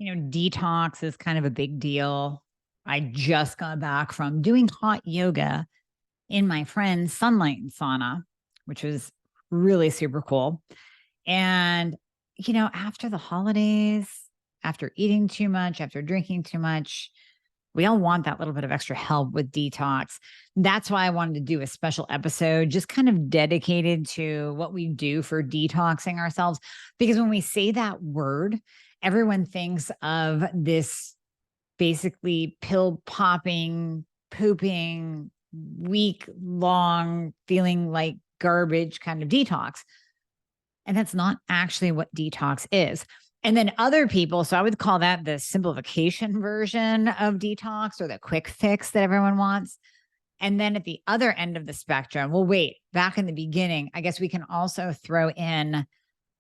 Detox is kind of a big deal. I just got back from doing hot yoga in my friend's sunlight sauna, which was really super cool. And, after the holidays, after eating too much, after drinking too much, we all want that little bit of extra help with detox. That's why I wanted to do a special episode, just kind of dedicated to what we do for detoxing ourselves. Because when we say that word, everyone thinks of this basically pill popping, pooping, week long, feeling like garbage kind of detox. And that's not actually what detox is. And then other people, so I would call that the simplification version of detox or the quick fix that everyone wants. And then at the other end of the spectrum, well, wait, back in the beginning, I guess we can also throw in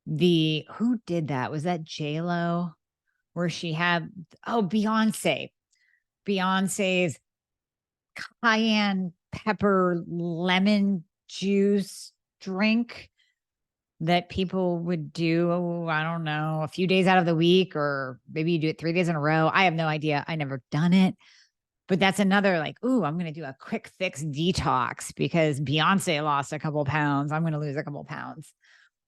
who did that? Was that J-Lo? Where she had, Beyonce's cayenne pepper lemon juice drink that people would do, I don't know, a few days out of the week, or maybe you do it 3 days in a row. I have no idea. I never done it. But that's another I'm going to do a quick fix detox because Beyonce lost a couple pounds. I'm going to lose a couple pounds.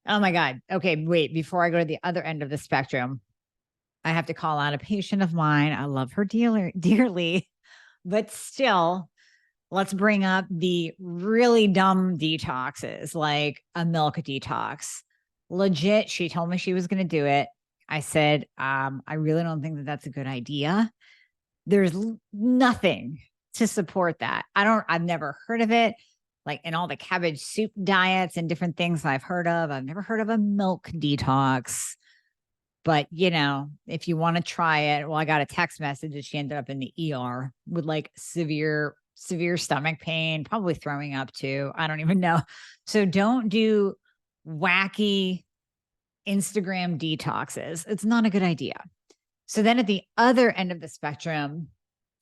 Oh my God. Okay, wait, before I go to the other end of the spectrum, I have to call out a patient of mine. I love her dearly, but still, let's bring up the really dumb detoxes, like a milk detox. Legit, she told me she was going to do it. I said, I really don't think that that's a good idea. There's nothing to support that. I've never heard of it. Like in all the cabbage soup diets and different things I've heard of, I've never heard of a milk detox. But, if you want to try it, well, I got a text message that she ended up in the ER with severe stomach pain, probably throwing up too. I don't even know. So don't do wacky Instagram detoxes. It's not a good idea. So then at the other end of the spectrum,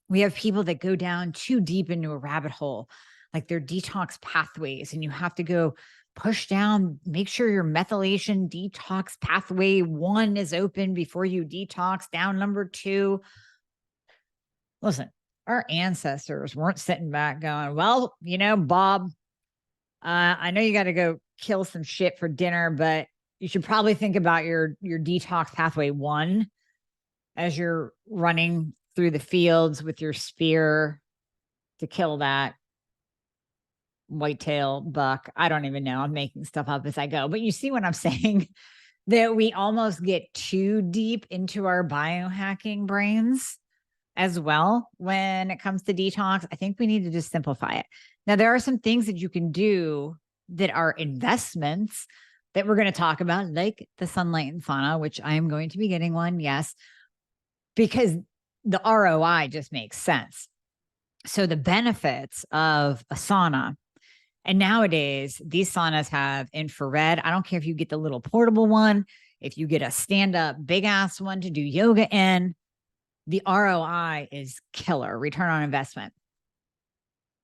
we have people that go down too deep into a rabbit hole, like their detox pathways, and you have to go push down, make sure your methylation detox pathway 1 is open before you detox down number 2. Listen, our ancestors weren't sitting back going, well, Bob, I know you got to go kill some shit for dinner, but you should probably think about your detox pathway 1 as you're running through the fields with your spear to kill that whitetail buck. I don't even know. I'm making stuff up as I go, but you see what I'm saying? That we almost get too deep into our biohacking brains as well when it comes to detox. I think we need to just simplify it. Now, there are some things that you can do that are investments that we're going to talk about, like the sunlight and sauna, which I am going to be getting one. Yes, because the ROI just makes sense. So the benefits of a sauna, and nowadays these saunas have infrared. I don't care if you get the little portable one, if you get a stand-up big ass one to do yoga in, the ROI is killer, return on investment.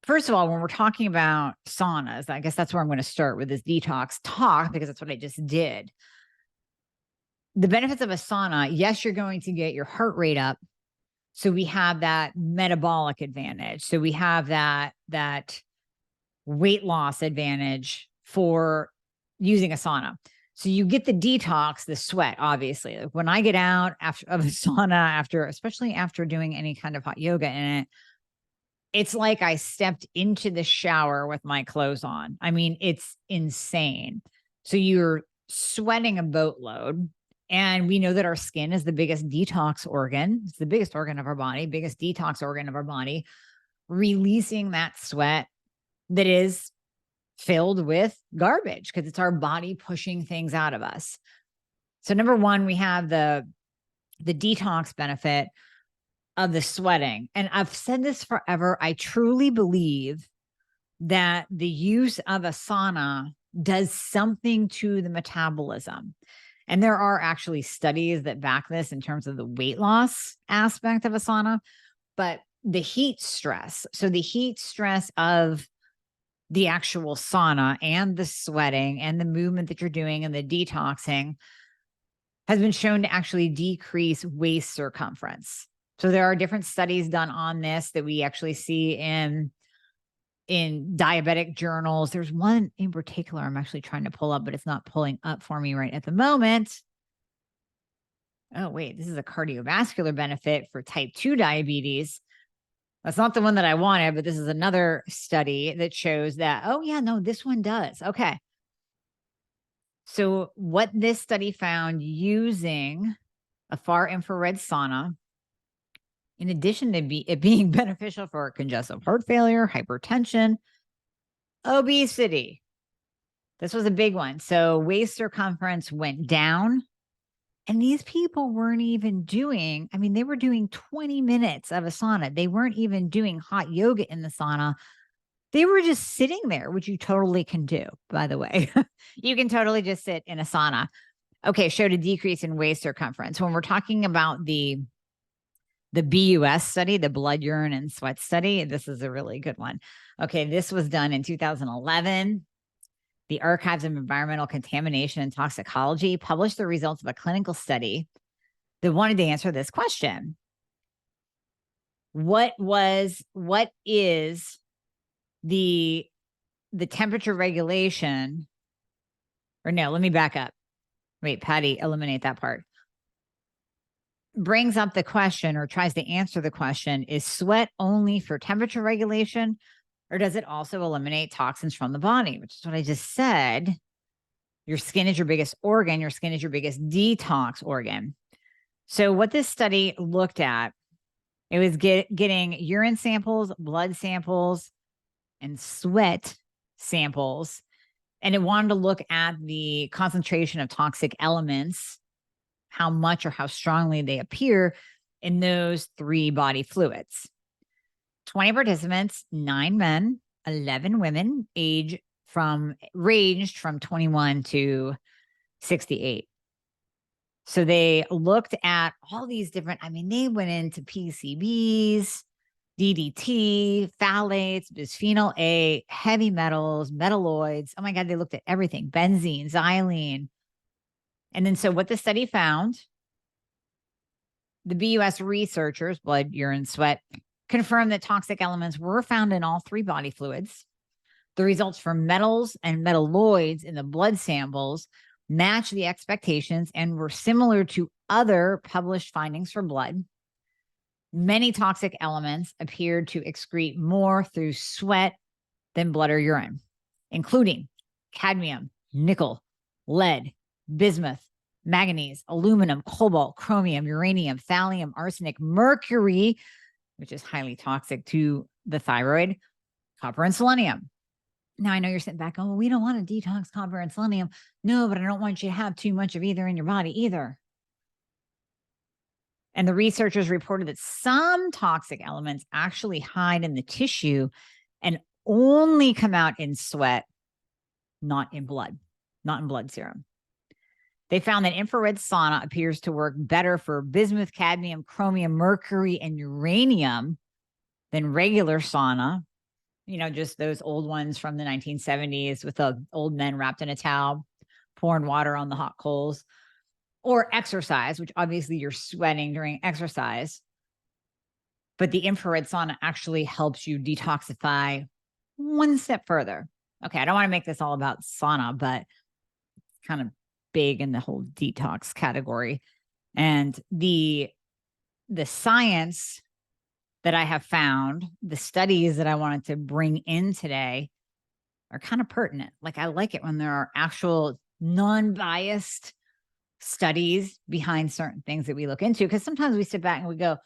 First of all, when we're talking about saunas, I guess that's where I'm going to start with this detox talk, because that's what I just did. The benefits of a sauna, yes, you're going to get your heart rate up. So we have that metabolic advantage. So we have that weight loss advantage for using a sauna. So you get the detox, the sweat, obviously. Like when I get out of a sauna, especially after doing any kind of hot yoga in it, it's like I stepped into the shower with my clothes on. I mean, it's insane. So you're sweating a boatload. And we know that our skin is the biggest detox organ. It's the biggest organ of our body, biggest detox organ of our body, releasing that sweat that is filled with garbage because it's our body pushing things out of us. So number one, we have the detox benefit of the sweating. And I've said this forever. I truly believe that the use of a sauna does something to the metabolism. And there are actually studies that back this in terms of the weight loss aspect of a sauna, but the heat stress. So the heat stress of the actual sauna and the sweating and the movement that you're doing and the detoxing has been shown to actually decrease waist circumference. So there are different studies done on this that we actually see in diabetic journals. There's one in particular I'm actually trying to pull up, but it's not pulling up for me right at the moment. Oh, wait, this is a cardiovascular benefit for type 2 diabetes. That's not the one that I wanted, but this is another study that shows that, oh, yeah, no, this one does. Okay. So what this study found using a far infrared sauna, in addition to it being beneficial for congestive heart failure, hypertension, obesity, this was a big one. So waist circumference went down. And these people weren't even doing, I mean, they were doing 20 minutes of a sauna. They weren't even doing hot yoga in the sauna. They were just sitting there, which you totally can do, by the way. You can totally just sit in a sauna. Okay, showed a decrease in waist circumference. When we're talking about the BUS study, the blood, urine, and sweat study, this is a really good one. Okay, this was done in 2011. The Archives of Environmental Contamination and Toxicology published the results of a clinical study that wanted to answer this question. What is the temperature regulation? Or no, let me back up. Wait, Patty, eliminate that part. Brings up the question, or tries to answer the question, is sweat only for temperature regulation, or does it also eliminate toxins from the body? Which is what I just said. Your skin is your biggest organ. Your skin is your biggest detox organ. So what this study looked at, it was getting urine samples, blood samples, and sweat samples. And it wanted to look at the concentration of toxic elements, how much or how strongly they appear in those 3 body fluids. 20 participants, 9 men, 11 women, ranged from 21 to 68. So they looked at all these different, they went into PCBs, DDT, phthalates, bisphenol A, heavy metals, metalloids. Oh my God, they looked at everything, benzene, xylene. And then so what the study found, the BUS researchers, blood, urine, sweat, confirmed that toxic elements were found in all 3 body fluids. The results for metals and metalloids in the blood samples matched the expectations and were similar to other published findings for blood. Many toxic elements appeared to excrete more through sweat than blood or urine, including cadmium, nickel, lead, bismuth, manganese, aluminum, cobalt, chromium, uranium, thallium, arsenic, mercury, which is highly toxic to the thyroid, copper, and selenium. Now, I know you're sitting back, oh, well, we don't want to detox copper and selenium. No, but I don't want you to have too much of either in your body either. And the researchers reported that some toxic elements actually hide in the tissue and only come out in sweat, not in blood serum. They found that infrared sauna appears to work better for bismuth, cadmium, chromium, mercury, and uranium than regular sauna. Just those old ones from the 1970s with the old men wrapped in a towel, pouring water on the hot coals, or exercise, which obviously you're sweating during exercise. But the infrared sauna actually helps you detoxify one step further. Okay, I don't want to make this all about sauna, but it's kind of big in the whole detox category. And the science that I have found, the studies that I wanted to bring in today are kind of pertinent. Like, I like it when there are actual non-biased studies behind certain things that we look into, because sometimes we sit back and we go,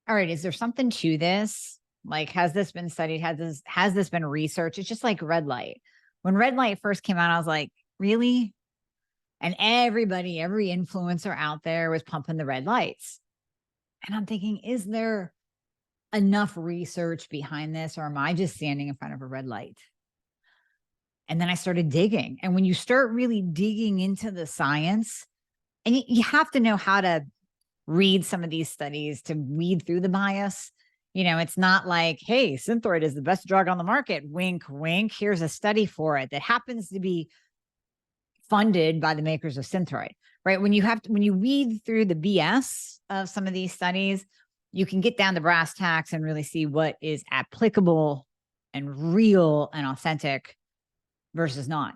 all right, is there something to this? Like, has this been studied? Has this been researched? It's just like red light. When red light first came out, I was like, really? And every influencer out there was pumping the red lights. And I'm thinking, is there enough research behind this, or am I just standing in front of a red light? And then I started digging. And when you start really digging into the science, and you have to know how to read some of these studies to weed through the bias. It's not like, hey, Synthroid is the best drug on the market. Wink, wink. Here's a study for it that happens to be funded by the makers of Synthroid, right? When you read through the BS of some of these studies, you can get down to brass tacks and really see what is applicable and real and authentic versus not.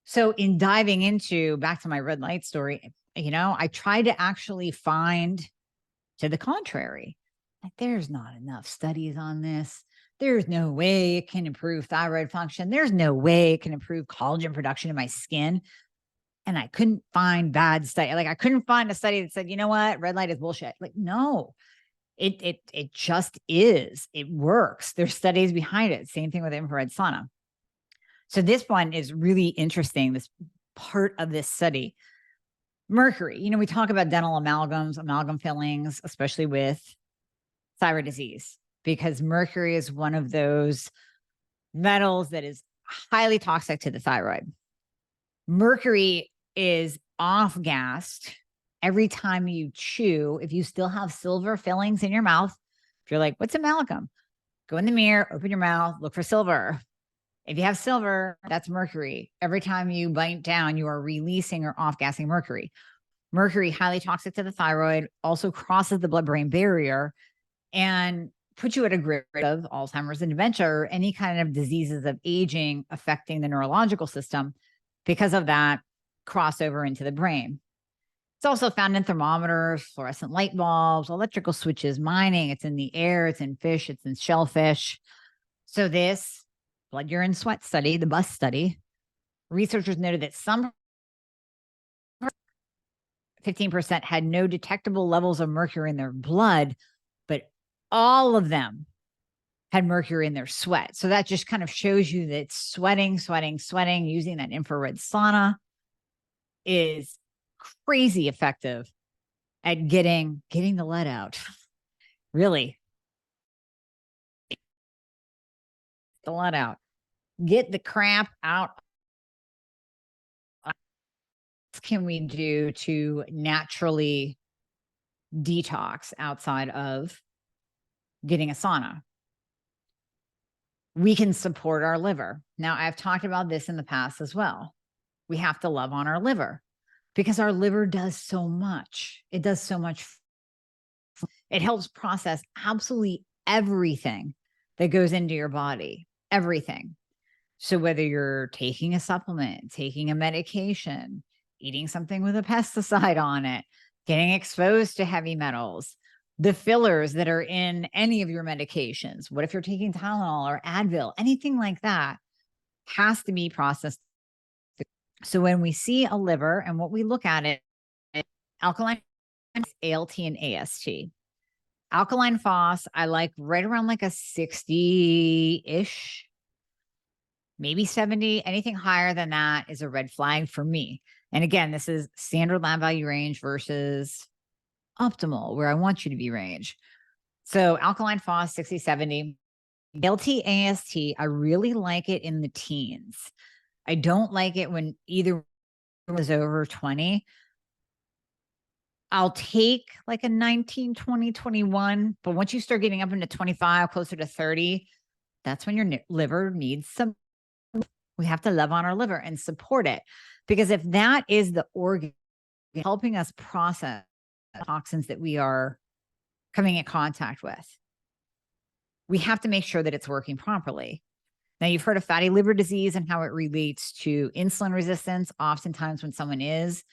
So in diving into, back to my red light story, I tried to actually find to the contrary. Like, there's not enough studies on this. There's no way it can improve thyroid function. There's no way it can improve collagen production in my skin. And I couldn't find bad study. Like, I couldn't find a study that said, you know what, red light is bullshit. Like, no, it just is. It works. There's studies behind it. Same thing with infrared sauna. So this one is really interesting, this part of this study. Mercury, we talk about dental amalgams, amalgam fillings, especially with thyroid disease, because mercury is one of those metals that is highly toxic to the thyroid. Mercury is off-gassed every time you chew. If you still have silver fillings in your mouth, if you're like, what's amalgam? Go in the mirror, open your mouth, look for silver. If you have silver, that's mercury. Every time you bite down, you are releasing or off-gassing mercury. Mercury, highly toxic to the thyroid, also crosses the blood-brain barrier and puts you at a great risk of Alzheimer's and dementia or any kind of diseases of aging affecting the neurological system because of that crossover into the brain. It's also found in thermometers, fluorescent light bulbs, electrical switches, mining. It's in the air, it's in fish, it's in shellfish. So this blood, urine, sweat study, the BUS study, researchers noted that some 15% had no detectable levels of mercury in their blood, but all of them had mercury in their sweat. So that just kind of shows you that sweating, using that infrared sauna is crazy effective at getting the lead out. Really. The lead out. Get the crap out. What can we do to naturally detox outside of getting a sauna? We can support our liver. Now, I've talked about this in the past as well. We have to love on our liver because our liver does so much. It does so much. It helps process absolutely everything that goes into your body, everything. So whether you're taking a supplement, taking a medication, eating something with a pesticide on it, getting exposed to heavy metals, the fillers that are in any of your medications, what if you're taking Tylenol or Advil, anything like that has to be processed. So when we see a liver and what we look at it, alkaline, ALT and AST. Alkaline phos, I like right around like a 60-ish, maybe 70. Anything higher than that is a red flag for me. And again, this is standard lab value range versus optimal, where I want you to be range. So alkaline phos, 60, 70. ALT, AST, I really like it in the teens. I don't like it when either was over 20. I'll take like a 19, 20, 21. But once you start getting up into 25, closer to 30, that's when your liver needs some. We have to love on our liver and support it. Because if that is the organ helping us process toxins that we are coming in contact with, we have to make sure that it's working properly. Now, you've heard of fatty liver disease and how it relates to insulin resistance. Oftentimes when someone is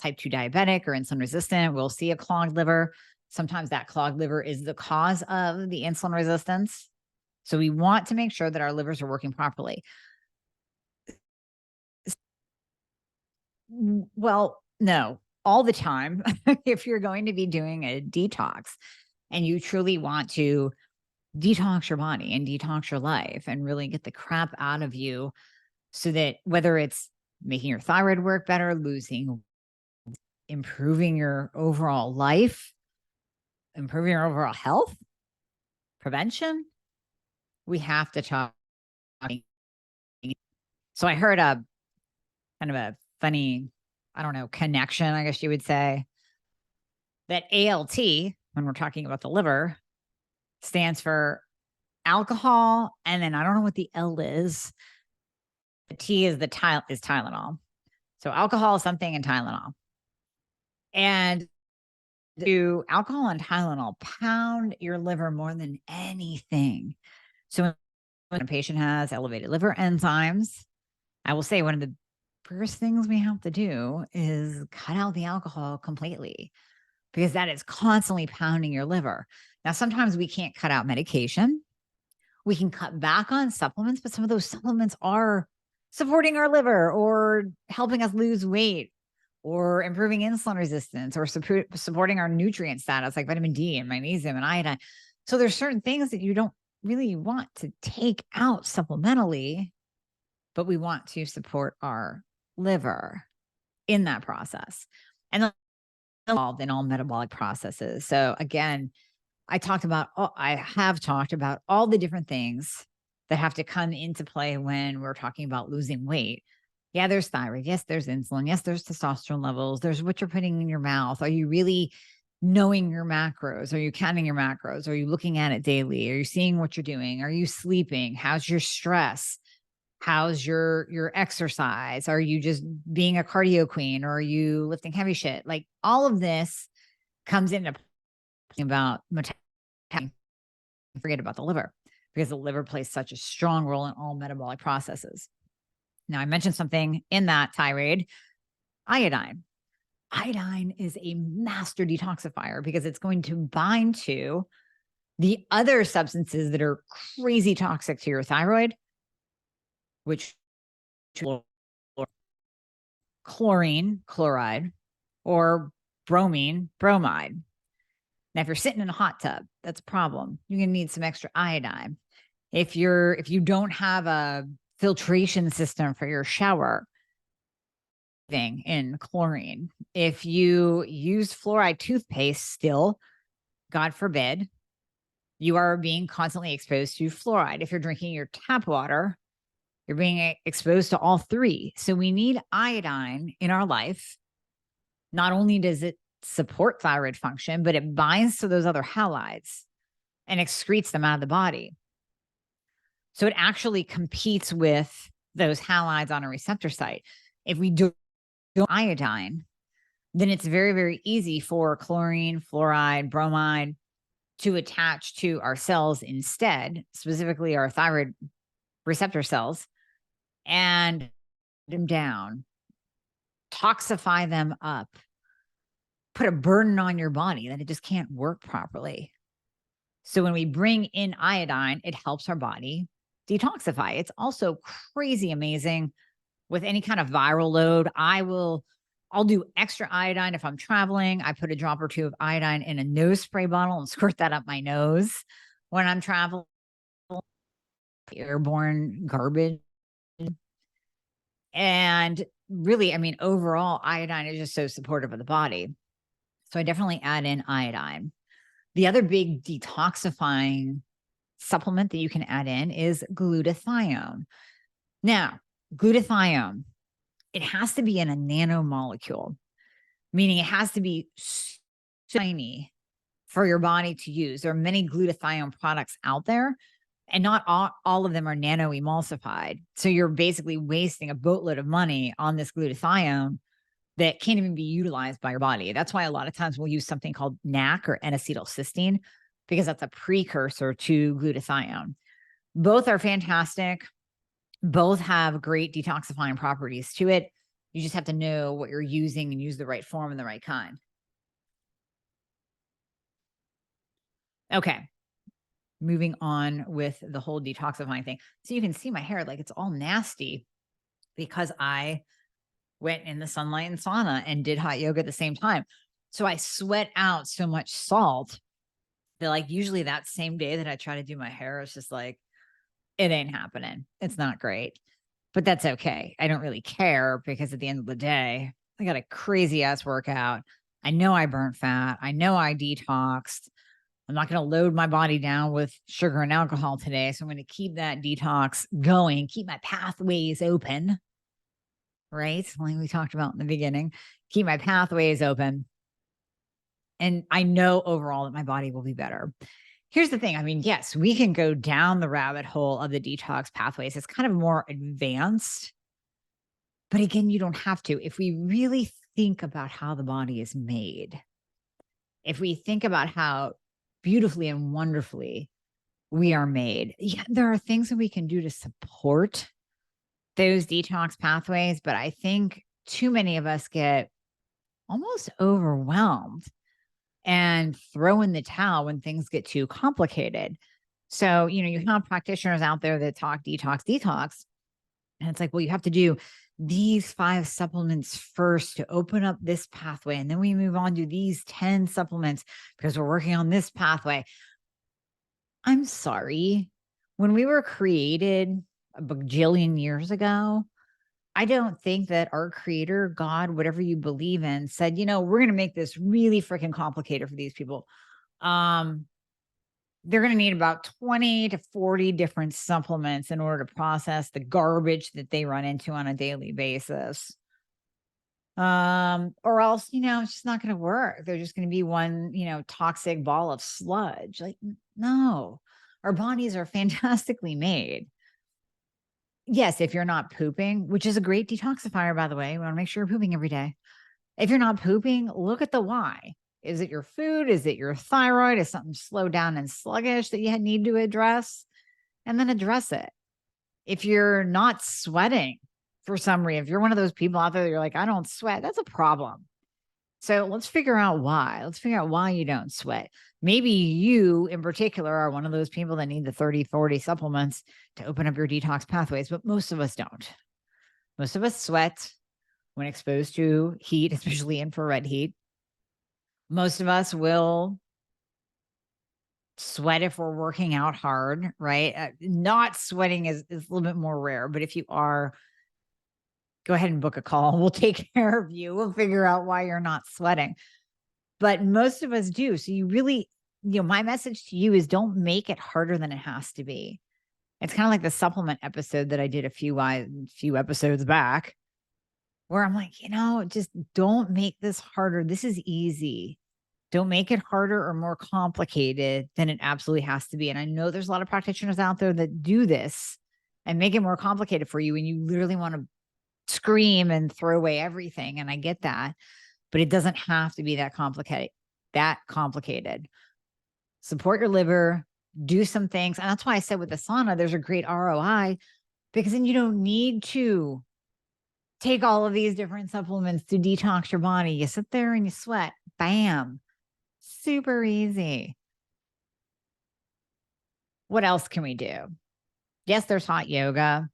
type 2 diabetic or insulin resistant, we'll see a clogged liver. Sometimes that clogged liver is the cause of the insulin resistance. So we want to make sure that our livers are working properly. Well, no, all the time. If you're going to be doing a detox and you truly want to detox your body and detox your life and really get the crap out of you, so that whether it's making your thyroid work better, improving your overall life, improving your overall health, prevention, we have to talk. So I heard a kind of a funny, I don't know, connection, I guess you would say, that ALT, when we're talking about the liver, stands for alcohol. And then I don't know what the L is. The T is Tylenol. So alcohol is something and Tylenol. And do alcohol and Tylenol pound your liver more than anything. So when a patient has elevated liver enzymes, I will say one of the first things we have to do is cut out the alcohol completely because that is constantly pounding your liver. Now, sometimes we can't cut out medication. We can cut back on supplements, but some of those supplements are supporting our liver or helping us lose weight or improving insulin resistance or supporting our nutrient status like vitamin D and magnesium and iodine. So there's certain things that you don't really want to take out supplementally, but we want to support our liver in that process. And then involved in all metabolic processes. So again, I have talked about all the different things that have to come into play when we're talking about losing weight. Yeah, there's thyroid. Yes, there's insulin. Yes, there's testosterone levels. There's what you're putting in your mouth. Are you really knowing your macros? Are you counting your macros? Are you looking at it daily? Are you seeing what you're doing? Are you sleeping? How's your stress? How's your exercise? Are you just being a cardio queen or are you lifting heavy shit? Like all of this comes into about metabolism. Forget about the liver because the liver plays such a strong role in all metabolic processes. Now, I mentioned something in that tirade, iodine. Iodine is a master detoxifier because it's going to bind to the other substances that are crazy toxic to your thyroid, which chlorine, chloride, or bromine, bromide. Now, if you're sitting in a hot tub, that's a problem. You're going to need some extra iodine. If you don't have a filtration system for your shower, thing in chlorine. If you use fluoride toothpaste still, God forbid, you are being constantly exposed to fluoride. If you're drinking your tap water, you're being exposed to all three. So we need iodine in our life. Not only does it support thyroid function, but it binds to those other halides and excretes them out of the body. So it actually competes with those halides on a receptor site. If we do iodine, then it's very, very easy for chlorine, fluoride, bromide to attach to our cells instead, specifically our thyroid receptor cells, and them down, toxify them up, put a burden on your body that it just can't work properly. So when we bring in iodine, it helps our body detoxify. It's also crazy amazing with any kind of viral load. I'll do extra iodine if I'm traveling. I put a drop or two of iodine in a nose spray bottle and squirt that up my nose when I'm traveling. Airborne garbage. And really, I mean, overall, iodine is just so supportive of the body. So I definitely add in iodine. The other big detoxifying supplement that you can add in is glutathione. Now, glutathione, it has to be in a nanomolecule, meaning it has to be tiny for your body to use. There are many glutathione products out there, and not all of them are nano emulsified. So you're basically wasting a boatload of money on this glutathione that can't even be utilized by your body. That's why a lot of times we'll use something called NAC or N-acetylcysteine, because that's a precursor to glutathione. Both are fantastic. Both have great detoxifying properties to it. You just have to know what you're using and use the right form and the right kind. Okay. Moving on with the whole detoxifying thing. So you can see my hair, like it's all nasty because I went in the sunlight and sauna and did hot yoga at the same time. So I sweat out so much salt that like usually that same day that I try to do my hair, it's just like, it ain't happening. It's not great, but that's okay. I don't really care because at the end of the day, I got a crazy ass workout. I know I burnt fat. I know I detoxed. I'm not going to load my body down with sugar and alcohol today. So I'm going to keep that detox going, keep my pathways open, right? Like we talked about in the beginning, keep my pathways open. And I know overall that my body will be better. Here's the thing. I mean, yes, we can go down the rabbit hole of the detox pathways. It's kind of more advanced. But again, you don't have to. If we really think about how the body is made, if we think about how beautifully and wonderfully we are made, yeah, there are things that we can do to support those detox pathways. But I think too many of us get almost overwhelmed and throw in the towel when things get too complicated. So, you have practitioners out there that talk detox, detox. And it's like, well, you have to do these 5 supplements first to open up this pathway. And then we move on to these 10 supplements because we're working on this pathway. I'm sorry. When we were created a bajillion years ago, I don't think that our creator, God, whatever you believe in, said, we're going to make this really freaking complicated for these people. They're going to need about 20 to 40 different supplements in order to process the garbage that they run into on a daily basis. Or else, it's just not going to work. They're just going to be one, toxic ball of sludge. Like, no, our bodies are fantastically made. Yes, if you're not pooping, which is a great detoxifier, by the way, we want to make sure you're pooping every day. If you're not pooping, look at the why. Is it your food? Is it your thyroid? Is something slow down and sluggish that you need to address? And then address it. If you're not sweating for some reason, if you're one of those people out there that you're like, I don't sweat, that's a problem. So let's figure out why. Let's figure out why you don't sweat. Maybe you in particular are one of those people that need the 30, 40 supplements to open up your detox pathways, but most of us don't. Most of us sweat when exposed to heat, especially infrared heat. Most of us will sweat if we're working out hard, right? Not sweating is a little bit more rare, but if you are, go ahead and book a call. We'll take care of you. We'll figure out why you're not sweating. But most of us do. So you really, my message to you is don't make it harder than it has to be. It's kind of like the supplement episode that I did a few episodes back, where I'm like, just don't make this harder. This is easy. Don't make it harder or more complicated than it absolutely has to be. And I know there's a lot of practitioners out there that do this and make it more complicated for you. And you literally want to scream and throw away everything. And I get that, but it doesn't have to be that complicated. Support your liver, do some things. And that's why I said with the sauna, there's a great ROI, because then you don't need to take all of these different supplements to detox your body. You sit there and you sweat. Bam. Super easy. What else can we do? Yes, there's hot yoga.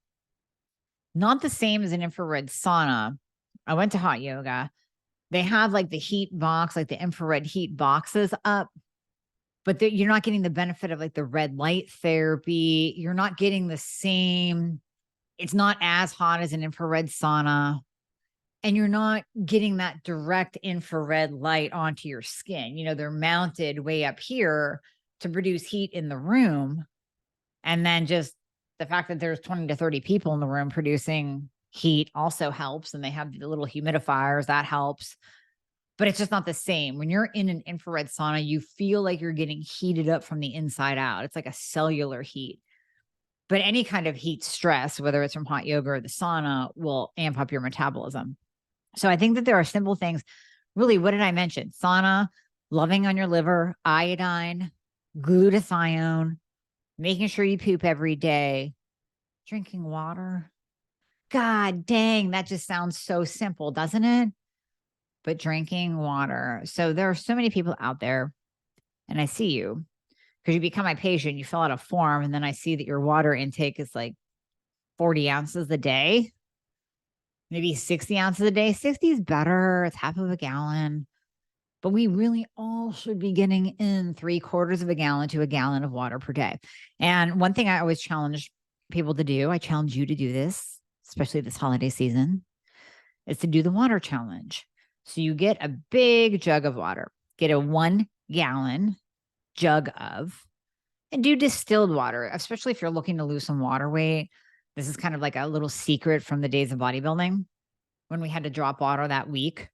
Not the same as an infrared sauna. I went to hot yoga. They have like the heat box, like the infrared heat boxes up, but you're not getting the benefit of like the red light therapy. You're not getting the same. It's not as hot as an infrared sauna. And you're not getting that direct infrared light onto your skin. They're mounted way up here to produce heat in the room. And then just the fact that there's 20 to 30 people in the room producing heat also helps. And they have the little humidifiers, that helps. But it's just not the same. When you're in an infrared sauna, you feel like you're getting heated up from the inside out. It's like a cellular heat. But any kind of heat stress, whether it's from hot yoga or the sauna, will amp up your metabolism. So I think that there are simple things. Really, what did I mention? Sauna, loving on your liver, iodine, glutathione, making sure you poop every day, drinking water. God dang, that just sounds so simple, doesn't it? But drinking water. So there are so many people out there, and I see you because you become my patient. You fill out a form, and then I see that your water intake is like 40 ounces a day. Maybe 60 ounces a day. 60 is better. It's half of a gallon. But we really all should be getting in 3/4 of a gallon to a gallon of water per day. And one thing I always challenge people to do, I challenge you to do this, especially this holiday season, is to do the water challenge. So you get a big jug of water, get a 1 gallon jug of, and do distilled water, especially if you're looking to lose some water weight. This is kind of like a little secret from the days of bodybuilding when we had to drop water that week.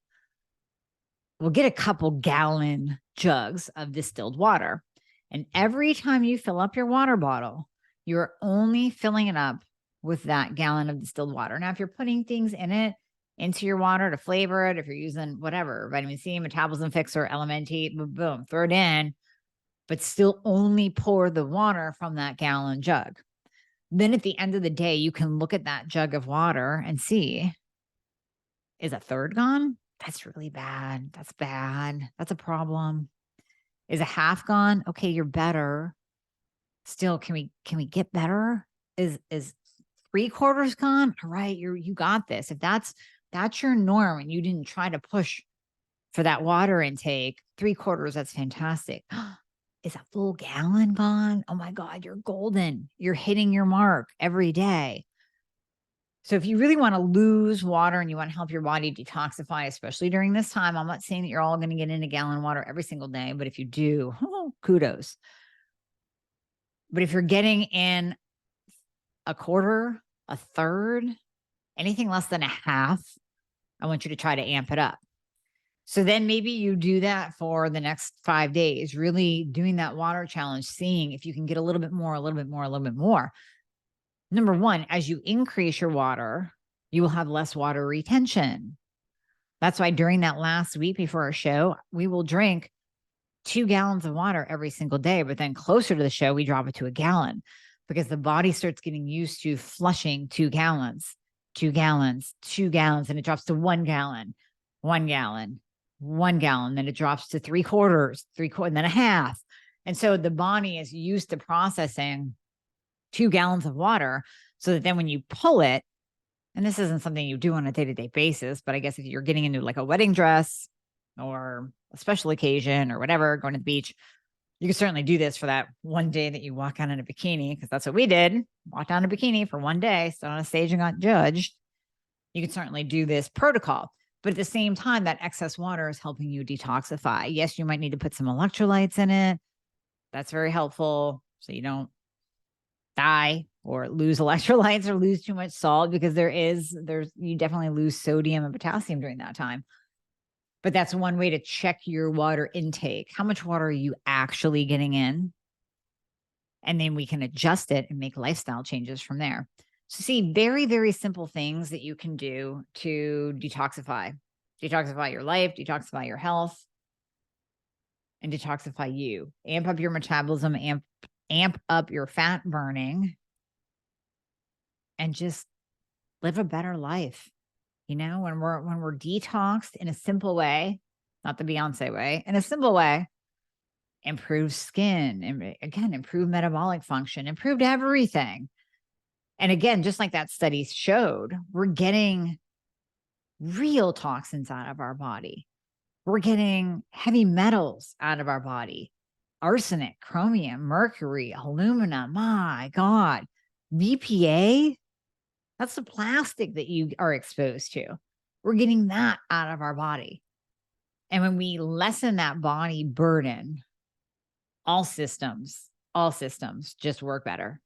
We'll get a couple gallon jugs of distilled water. And every time you fill up your water bottle, you're only filling it up with that gallon of distilled water. Now, if you're putting things in it, into your water to flavor it. If you're using whatever, vitamin C, metabolism fixer, LMNT, boom, boom, throw it in, but still only pour the water from that gallon jug. Then at the end of the day, you can look at that jug of water and see, is a third gone? That's really bad. That's bad. That's a problem. Is a half gone? Okay, you're better. Still, can we get better? Is 3/4 gone? All right, you got this. If that's your norm and you didn't try to push for that water intake, 3/4, that's fantastic. Is a full gallon gone? Oh my God, you're golden. You're hitting your mark every day. So if you really want to lose water and you want to help your body detoxify, especially during this time, I'm not saying that you're all going to get in a gallon of water every single day, but if you do, kudos. But if you're getting in a quarter, a third, anything less than a half, I want you to try to amp it up. So then maybe you do that for the next 5 days, really doing that water challenge, seeing if you can get a little bit more, a little bit more, a little bit more. Number one, as you increase your water, you will have less water retention. That's why during that last week before our show, we will drink 2 gallons of water every single day. But then closer to the show, we drop it to a gallon because the body starts getting used to flushing 2 gallons, 2 gallons, 2 gallons, and it drops to 1 gallon, 1 gallon, 1 gallon. Then it drops to 3/4, and then a half. And so the body is used to processing 2 gallons of water so that then when you pull it, and this isn't something you do on a day-to-day basis, but I guess if you're getting into like a wedding dress or a special occasion or whatever, going to the beach, you can certainly do this for that one day that you walk out in a bikini, because that's what we did. Walked out in a bikini for one day, stood on a stage and got judged. You can certainly do this protocol. But at the same time, that excess water is helping you detoxify. Yes, you might need to put some electrolytes in it. That's very helpful so you don't die or lose electrolytes or lose too much salt, because you definitely lose sodium and potassium during that time. But that's one way to check your water intake. How much water are you actually getting in? And then we can adjust it and make lifestyle changes from there. So see, very, very simple things that you can do to detoxify your life, detoxify your health, and detoxify you. Amp up your metabolism, amp up your fat burning, and just live a better life. When we're detoxed in a simple way, not the Beyonce way, in a simple way, improve skin, and again, improve metabolic function, improved everything. And again, just like that study showed, we're getting real toxins out of our body. We're getting heavy metals out of our body. Arsenic, chromium, mercury, aluminum, my God. BPA, that's the plastic that you are exposed to. We're getting that out of our body. And when we lessen that body burden, all systems just work better.